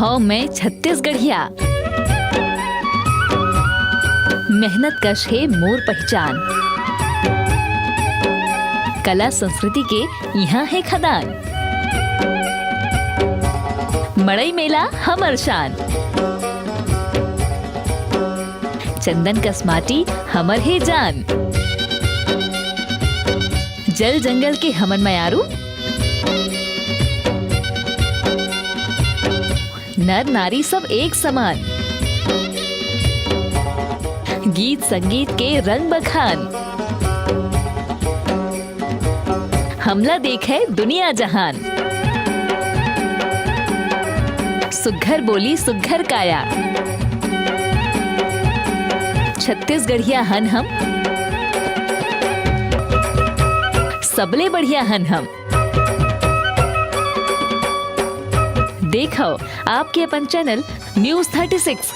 हौ मैं छत्तीसगढ़िया। मेहनत कश है मोर पहचान। कला संस्कृति के यहाँ है खदान। मड़ई मेला हमर शान। चंदन कस माटी हमर है जान। जल जंगल के हमन मयारू। नर नारी सब एक समान। गीत संगीत के रंग बखान। हमला देखे दुनिया जहान। सुघ्घर बोली सुघ्घर काया। छत्तीसगढ़िया हन हम। सबले बढ़िया हन हम। देखो आपके अपन चैनल न्यूज़ 36।